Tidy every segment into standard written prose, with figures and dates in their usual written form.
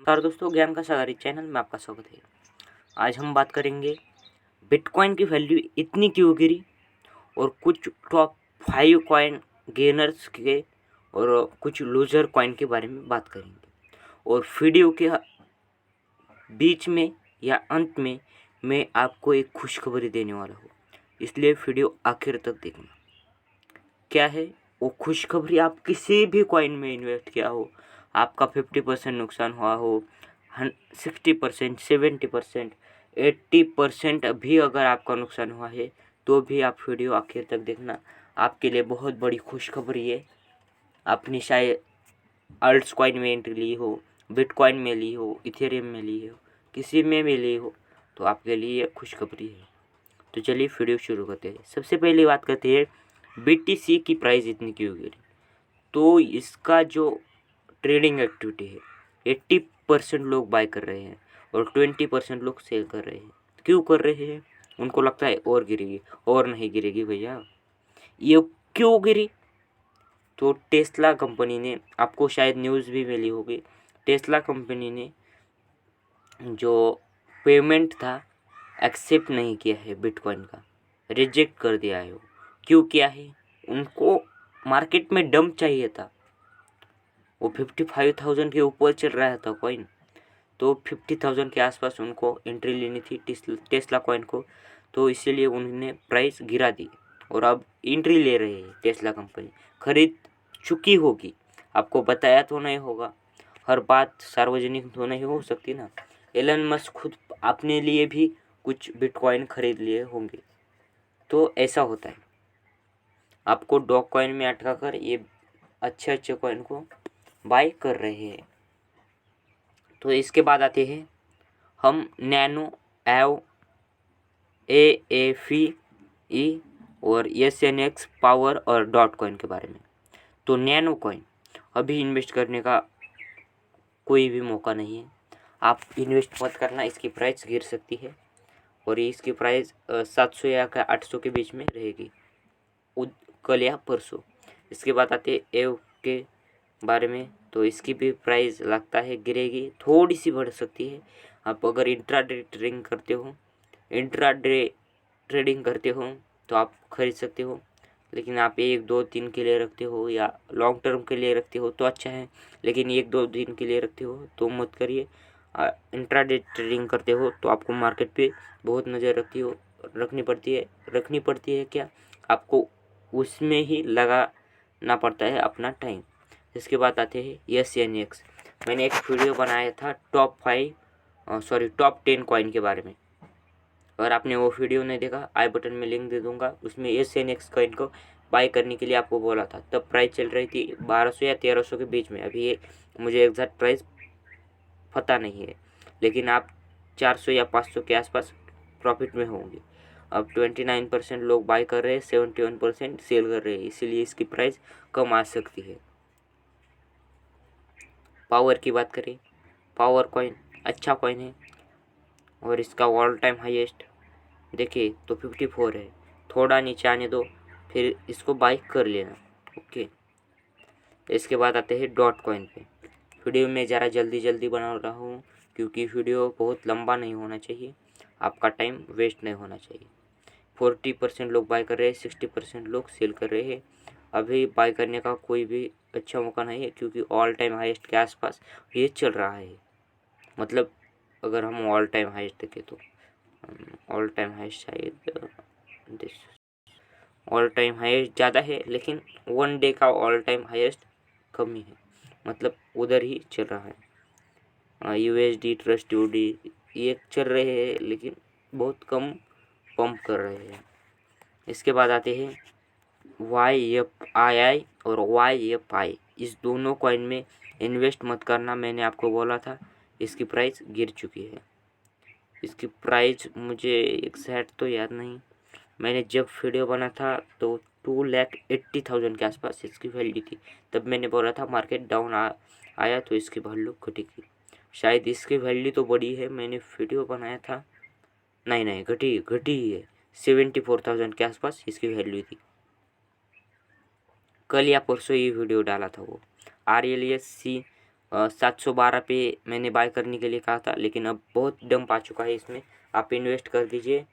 नमस्कार दोस्तों, ज्ञान का सागर चैनल में आपका स्वागत है। आज हम बात करेंगे बिटकॉइन की वैल्यू इतनी क्यों गिरी और कुछ टॉप 5 कॉइन गेनर्स के और कुछ लूजर कॉइन के बारे में बात करेंगे। और वीडियो के बीच में या अंत में मैं आपको एक खुशखबरी देने वाला हूँ, इसलिए वीडियो आखिर तक देखना। क्या है वो खुशखबरी? आप किसी भी कॉइन में इन्वेस्ट किया हो, आपका 50% नुकसान हुआ हो, 60%, 70%, 80% भी अगर आपका नुकसान हुआ है तो भी आप वीडियो आखिर तक देखना। आपके लिए बहुत बड़ी खुशखबरी है। आपने शायद अल्ट्स कॉइन में एंट्री ली हो, बिटकॉइन में ली हो, इथेरियम में ली हो, किसी में भी ली हो, तो आपके लिए खुशखबरी है। तो चलिए वीडियो शुरू करते हैं। सबसे पहले बात करते हैं BTC की प्राइस इतनी क्यों गिरी। तो इसका जो ट्रेडिंग एक्टिविटी है, 80% लोग बाय कर रहे हैं और 20% लोग सेल कर रहे हैं। क्यों कर रहे हैं? उनको लगता है और गिरेगी, और नहीं गिरेगी भैया। ये क्यों गिरी? तो टेस्ला कंपनी ने, आपको शायद न्यूज़ भी मिली होगी, टेस्ला कंपनी ने जो पेमेंट था एक्सेप्ट नहीं किया है, बिटकॉइन का रिजेक्ट कर दिया है। वो क्यों किया है? उनको मार्केट में डंप चाहिए था। वो 55,000 के ऊपर चल रहा था कॉइन, तो 50,000 के आसपास उनको एंट्री लेनी थी टेस्ला कॉइन को, तो इसीलिए उन्होंने प्राइस गिरा दी और अब एंट्री ले रहे हैं। टेस्ला कंपनी खरीद चुकी होगी, आपको बताया तो नहीं होगा, हर बात सार्वजनिक तो नहीं हो सकती ना। एलन मस्क खुद अपने लिए भी कुछ बिटकॉइन खरीद लिए होंगे। तो ऐसा होता है, आपको डॉग कॉइन में अटका कर ये अच्छे अच्छे कॉइन को बाय कर रहे हैं। तो इसके बाद आते हैं हम नैनो, एव, AFE और SNX, पावर और डॉट कॉइन के बारे में। तो नैनो कॉइन अभी इन्वेस्ट करने का कोई भी मौका नहीं है। आप इन्वेस्ट मत करना, इसकी प्राइस गिर सकती है और इसकी प्राइस 700 या 800 के बीच में रहेगी कल या परसों। इसके बाद आते हैं एव के बारे में। तो इसकी भी प्राइस लगता है गिरेगी, थोड़ी सी बढ़ सकती है। आप अगर इंट्राडे ट्रेडिंग करते हो तो आप खरीद सकते हो, लेकिन आप 1 2 दिन के लिए रखते हो या लॉन्ग टर्म के लिए रखते हो तो अच्छा है, लेकिन 1 2 दिन के लिए रखते हो तो मत करिए। इंट्राडे ट्रेडिंग करते हो तो आपको मार्केट पे बहुत नज़र रखनी पड़ती है क्या, आपको उसमें ही लगाना पड़ता है अपना टाइम। इसके बाद आते हैं SNX। मैंने एक वीडियो बनाया था टॉप 10 कॉइन के बारे में। अगर आपने वो वीडियो नहीं देखा, आई बटन में लिंक दे दूंगा। उसमें SNX कॉइन को बाय करने के लिए आपको बोला था, तब प्राइस चल रही थी 1200 या 1300 के बीच में। अभी ये मुझे एग्जैक्ट प्राइस पता नहीं है, लेकिन आप 400 या 500 के आसपास प्रॉफिट में होंगे। अब 29% लोग बाय कर रहे हैं, 71% सेल कर रहे हैं, इसीलिए इसकी प्राइस कम आ सकती है। पावर की बात करें, पावर कॉइन अच्छा कॉइन है और इसका ऑल टाइम हाईएस्ट देखिए तो 54 है। थोड़ा नीचे आने दो, फिर इसको बाय कर लेना। ओके, इसके बाद आते हैं डॉट कॉइन पे। वीडियो में ज़रा जल्दी बना रहा हूँ क्योंकि वीडियो बहुत लंबा नहीं होना चाहिए, आपका टाइम वेस्ट नहीं होना चाहिए। 40% लोग बाय कर रहे हैं, 60% लोग सेल कर रहे हैं। अभी बाय करने का कोई भी अच्छा मौका नहीं है क्योंकि ऑल टाइम हाईएस्ट के आसपास ये चल रहा है। मतलब अगर हम ऑल टाइम हाईएस्ट देखें तो ऑल टाइम हाईएस्ट शायद ऑल टाइम हाईएस्ट ज़्यादा है, लेकिन 1 डे का ऑल टाइम हाईएस्ट कम ही है, मतलब उधर ही चल रहा है। USD, ट्रस्ट UD ये चल रहे हैं, लेकिन बहुत कम पंप कर रहे हैं। इसके बाद आते हैं YFII और YFI। इस दोनों कॉइन में इन्वेस्ट मत करना, मैंने आपको बोला था। इसकी प्राइस गिर चुकी है। इसकी प्राइस मुझे एग्जैक्ट तो याद नहीं, मैंने जब वीडियो बना था तो 2,80,000 के आसपास इसकी वैल्यू थी। तब मैंने बोला था मार्केट डाउन आया तो इसकी वैल्यू घटेगी। शायद इसकी वैल्यू तो बड़ी है, मैंने वीडियो बनाया था, नहीं घटी है। 74,000 के आसपास इसकी वैल्यू थी। कल या परसों ये वीडियो डाला था वो। RLSC 712 पे मैंने बाय करने के लिए कहा था, लेकिन अब बहुत डंप आ चुका है इसमें। आप इन्वेस्ट कर दीजिए,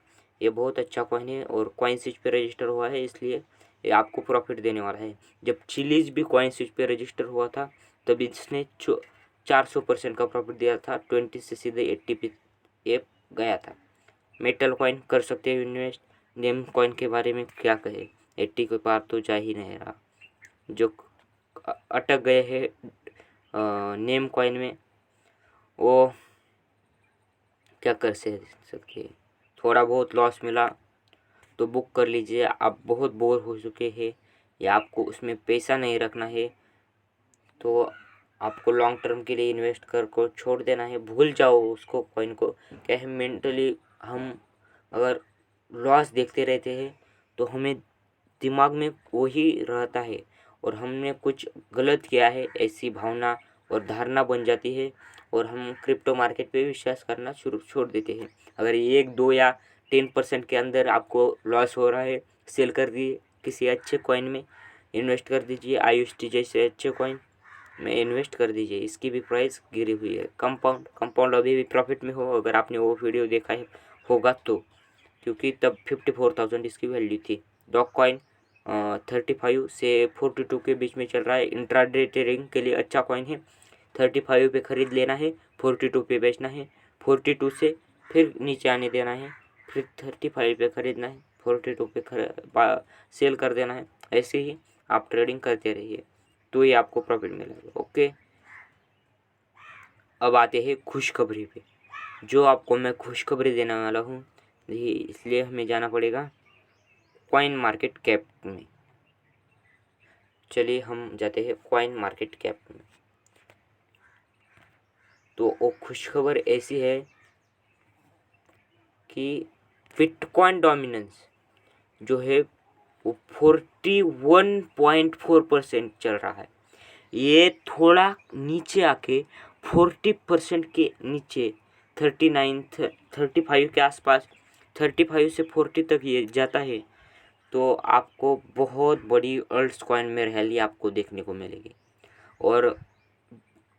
ये बहुत अच्छा कॉइन है और कॉइन स्विच पे रजिस्टर हुआ है, इसलिए ये आपको प्रॉफिट देने वाला है। जब चिलीज भी कॉइन स्विच पे रजिस्टर हुआ था तब इसने 400% का प्रॉफिट दिया था, 20 से सीधे 80 पे ये गया था। मेटल कॉइन कर सकते हो इन्वेस्ट। नेम कॉइन के बारे में क्या कहे, 80 के पार तो जा ही नहीं रहा। जो अटक गए हैं नेम कॉइन में वो क्या कर सकते हैं। थोड़ा बहुत लॉस मिला तो बुक कर लीजिए। आप बहुत बोर हो चुके हैं या आपको उसमें पैसा नहीं रखना है तो आपको लॉन्ग टर्म के लिए इन्वेस्ट कर को छोड़ देना है, भूल जाओ उसको कॉइन को। क्या है, मेंटली हम अगर लॉस देखते रहते हैं तो हमें दिमाग में वही रहता है और हमने कुछ गलत किया है ऐसी भावना और धारणा बन जाती है और हम क्रिप्टो मार्केट पे विश्वास करना शुरू छोड़ देते हैं। अगर 1, 2 या 10% के अंदर आपको लॉस हो रहा है, सेल कर दिए, किसी अच्छे कॉइन में इन्वेस्ट कर दीजिए। आयुष्टी जैसे अच्छे कॉइन में इन्वेस्ट कर दीजिए, इसकी भी प्राइस गिरी हुई है। कंपाउंड अभी भी प्रॉफिट में हो, अगर आपने वो वीडियो देखा है होगा तो, क्योंकि तब 54,000 इसकी वैल्यू थी। डॉग कॉइन 35 से 42 के बीच में चल रहा है। इंट्राडे ट्रेडिंग के लिए अच्छा कॉइन है। 35 पे ख़रीद लेना है, 42 पे बेचना है, 42 से फिर नीचे आने देना है, फिर 35 पे ख़रीदना है, 42 पे सेल कर देना है। ऐसे ही आप ट्रेडिंग करते रहिए तो ये आपको प्रॉफिट मिलेगा। ओके, अब आते हैं खुशखबरी पे, जो आपको मैं खुशखबरी देने वाला हूँ। इसलिए हमें जाना पड़ेगा कॉइन मार्केट कैप में। चलिए हम जाते हैं कॉइन मार्केट कैप में। तो वो खुशखबर ऐसी है कि बिटकॉइन डोमिनेंस जो है वो 41.4% चल रहा है। ये थोड़ा नीचे आके 40% के नीचे 35 के आसपास, 35 से 40 तक ये जाता है तो आपको बहुत बड़ी अल्ट्स कॉइन में रैली आपको देखने को मिलेगी। और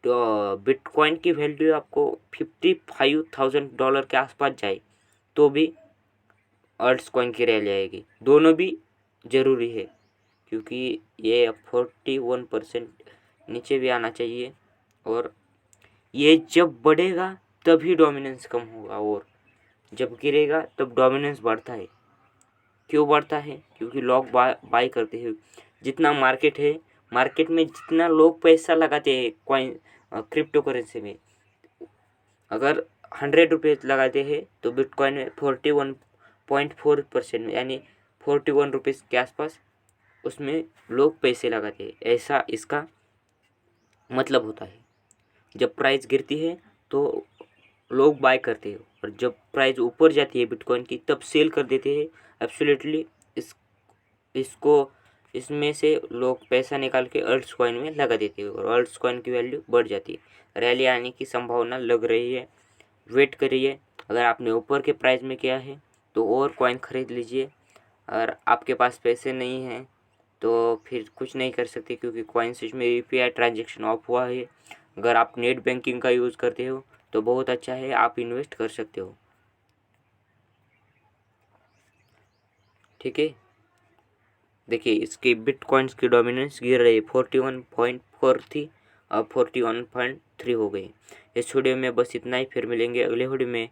तो बिटकॉइन की वैल्यू आपको $55,000 के आसपास जाए तो भी अल्ट्स कॉइन की रैली आएगी। दोनों भी ज़रूरी है क्योंकि ये 41% नीचे भी आना चाहिए और ये जब बढ़ेगा तभी डोमिनेंस कम होगा और जब गिरेगा तब डोमिनेंस बढ़ता है। क्यों बढ़ता है? क्योंकि लोग बाय करते हैं। जितना मार्केट है, मार्केट में जितना लोग पैसा लगाते हैं कॉइन क्रिप्टो करेंसी में, अगर 100 रुपये लगाते हैं तो बिटकॉइन में 41.4% यानी 41 रुपीज़ के आसपास उसमें लोग पैसे लगाते हैं। ऐसा इसका मतलब होता है। जब प्राइस गिरती है तो लोग बाय करते हैं और जब प्राइस ऊपर जाती है बिटकॉइन की तब सेल कर देते हैं। एब्सोल्युटली इसको इसमें से लोग पैसा निकाल के अल्ट्स कॉइन में लगा देते हैं और अल्ट्स कॉइन की वैल्यू बढ़ जाती है। रैली आने की संभावना लग रही है, वेट करिए। अगर आपने ऊपर के प्राइस में किया है तो और कॉइन खरीद लीजिए। अगर आपके पास पैसे नहीं हैं तो फिर कुछ नहीं कर सकते क्योंकि कॉइन स्विच में यूपीआई ट्रांजेक्शन ऑफ हुआ है। अगर आप नेट बैंकिंग का यूज़ करते हो तो बहुत अच्छा है, आप इन्वेस्ट कर सकते हो। ठीक है, देखिए इसकी बिटकॉइंस की डोमिनेंस गिर रही है। 41.4 थी, अब 41.3 हो गई। इस वीडियो में बस इतना ही, फिर मिलेंगे अगले वीडियो में।